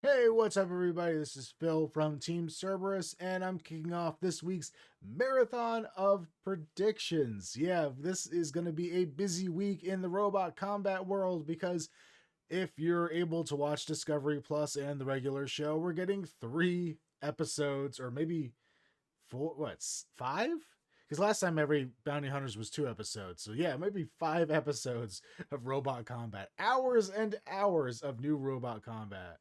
Hey, what's up, everybody? This is Phil from Team Cerberus, and I'm kicking off this week's marathon of predictions. Yeah, this is going to be a busy week in the robot combat world because if you're able to watch Discovery Plus and the regular show, we're getting 3 episodes, or maybe four, five? Because last time every Bounty Hunters was 2 episodes. So yeah, maybe 5 episodes of robot combat. Hours and hours of new robot combat,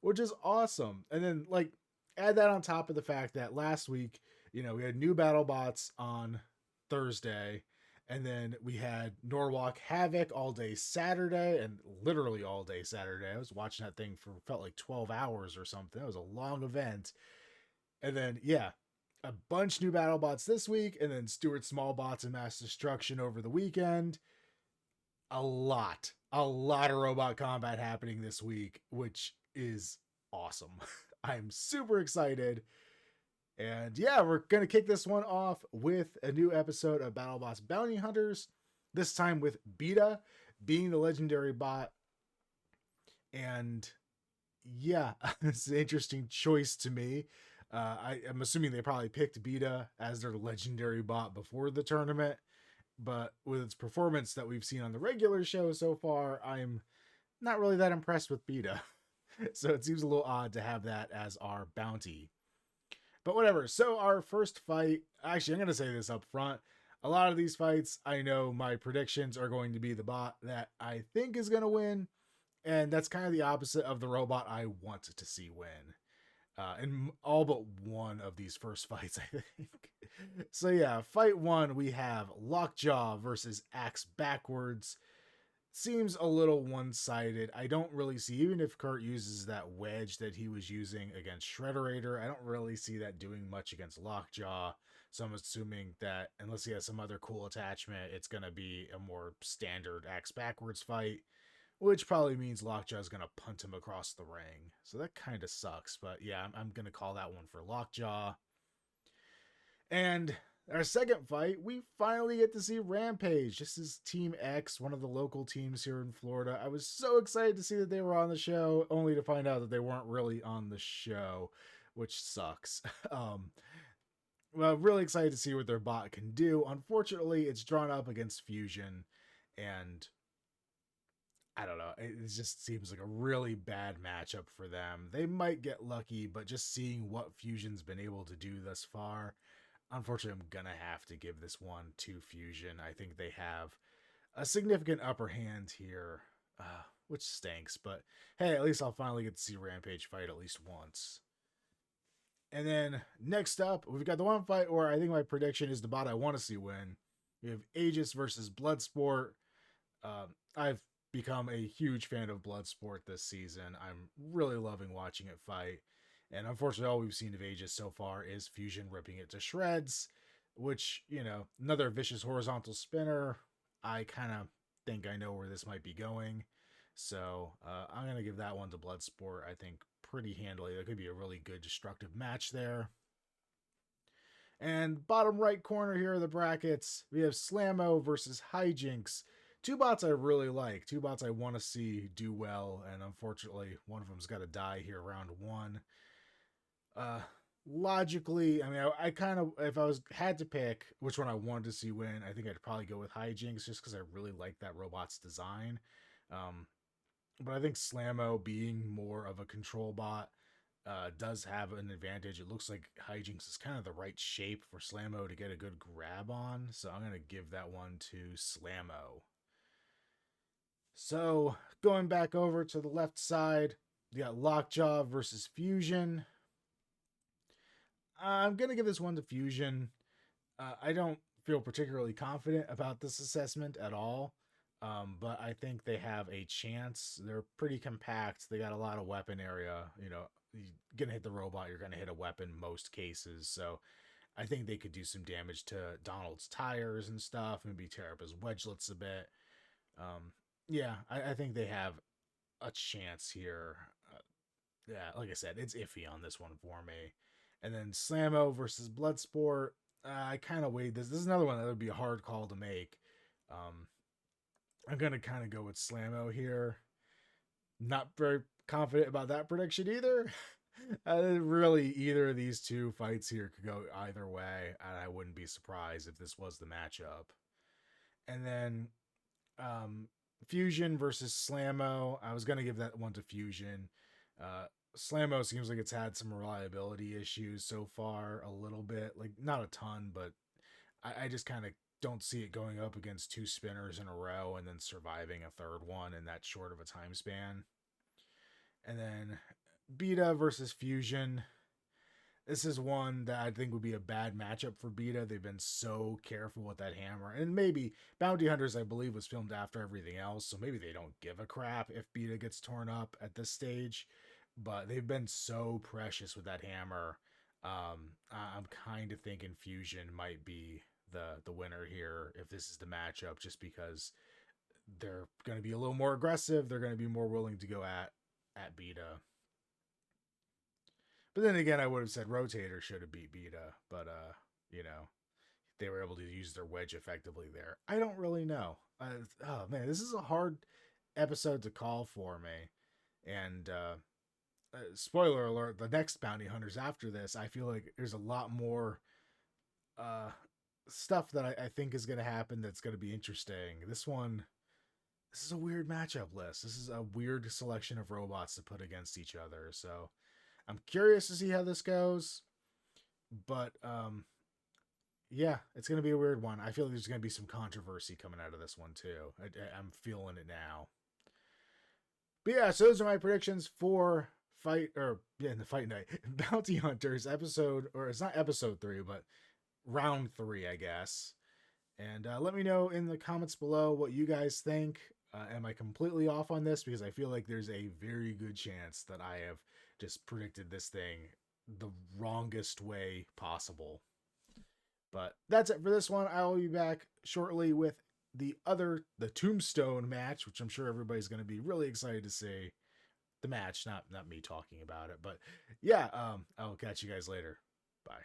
which is awesome. And then, like, add that on top of the fact that last week, we had new Battlebots on Thursday. And then we had Norwalk Havoc all day Saturday, and literally all day Saturday. I was watching that thing for felt like 12 hours or something. It was a long event. And then, yeah, a bunch new Battlebots this week, and then Stuart Smallbots and Mass Destruction over the weekend. A lot of robot combat happening this week, which is awesome. I'm super excited. And yeah, we're going to kick this one off with a new episode of Battlebots Bounty Hunters, this time with Beta being the legendary bot. And yeah, it's an interesting choice to me. I'm assuming they probably picked Beta as their legendary bot before the tournament, but with its performance that we've seen on the regular show so far, I'm not really that impressed with Beta. So it seems a little odd to have that as our bounty. But whatever. So our first fight, actually, I'm going to say this up front. A lot of these fights, I know my predictions are going to be the bot that I think is going to win. And that's kind of the opposite of the robot I want to see win. In all but one of these first fights, I think. So yeah, fight one, we have Lockjaw versus Axe Backwards. Seems a little one-sided. I don't really see, even if Kurt uses that wedge that he was using against Shredderator, I don't really see that doing much against Lockjaw. So I'm assuming that unless he has some other cool attachment, it's going to be a more standard Axe Backwards fight, which probably means Lockjaw's going to punt him across the ring. So that kind of sucks. But yeah, I'm going to call that one for Lockjaw. And our second fight, we finally get to see Rampage. This is Team X, one of the local teams here in Florida. I was so excited to see that they were on the show, only to find out that they weren't really on the show, which sucks. Well, really excited to see what their bot can do. Unfortunately, it's drawn up against Fusion, and I don't know. It just seems like a really bad matchup for them. They might get lucky, but just seeing what Fusion's been able to do thus far, unfortunately, I'm going to have to give this one to Fusion. I think they have a significant upper hand here, which stinks. But hey, at least I'll finally get to see Rampage fight at least once. And then next up, we've got the one fight where I think my prediction is the bot I want to see win. We have Aegis versus Bloodsport. I've become a huge fan of Bloodsport this season. I'm really loving watching it fight. And unfortunately, all we've seen of Aegis so far is Fusion ripping it to shreds, which, another vicious horizontal spinner. I kind of think I know where this might be going. So I'm going to give that one to Bloodsport, I think, pretty handily. There could be a really good destructive match there. And bottom right corner here of the brackets, we have Slamo versus Hijinks. Two bots I really like. Two bots I want to see do well. And unfortunately, one of them's got to die here round one. Logically, I mean, I kind of, if I had to pick which one I wanted to see win, I think I'd probably go with Hijinks just because I really like that robot's design. But I think Slamo being more of a control bot does have an advantage. It looks like Hijinks is kind of the right shape for Slamo to get a good grab on. So I'm going to give that one to Slamo. So going back over to the left side, you got Lockjaw versus Fusion. I'm going to give this one to Fusion. I don't feel particularly confident about this assessment at all. But I think they have a chance. They're pretty compact. They got a lot of weapon area. You're going to hit the robot, you're going to hit a weapon most cases. So I think they could do some damage to Donald's tires and stuff, maybe tear up his wedgelets a bit. Yeah, I think they have a chance here. Yeah, like I said, it's iffy on this one for me. And then Slamo versus Bloodsport. I kind of weighed this. This is another one that would be a hard call to make. I'm going to kind of go with Slamo here. Not very confident about that prediction either. Really, either of these two fights here could go either way, and I wouldn't be surprised if this was the matchup. And then Fusion versus Slamo. I was going to give that one to Fusion. Slamo seems like it's had some reliability issues so far, a little bit. Like, not a ton, but I just kind of don't see it going up against two spinners in a row and then surviving a third one in that short of a time span. And then Beta versus Fusion. This is one that I think would be a bad matchup for Beta. They've been so careful with that hammer. And maybe Bounty Hunters, I believe, was filmed after everything else, so maybe they don't give a crap if Beta gets torn up at this stage. But they've been so precious with that hammer. I'm kind of thinking Fusion might be the winner here if this is the matchup, just because they're going to be a little more aggressive. They're going to be more willing to go at Beta. But then again, I would have said Rotator should have beat Beta, but they were able to use their wedge effectively there. I don't really know. Oh man, this is a hard episode to call for me. And spoiler alert: the next Bounty Hunters after this, I feel like there's a lot more stuff that I think is going to happen that's going to be interesting. This is a weird matchup list. This is a weird selection of robots to put against each other. So I'm curious to see how this goes, but yeah, it's going to be a weird one. I feel like there's going to be some controversy coming out of this one too. I'm feeling it now. But yeah, so those are my predictions for in the fight night Bounty Hunters episode, or it's not episode 3, but round 3, I guess. And let me know in the comments below what you guys think. Am I completely off on this? Because I feel like there's a very good chance that I have just predicted this thing the wrongest way possible. But that's it for this one. I will be back shortly with the Tombstone match, which I'm sure everybody's going to be really excited to see. The match, not me talking about it. But yeah, I'll catch you guys later. Bye.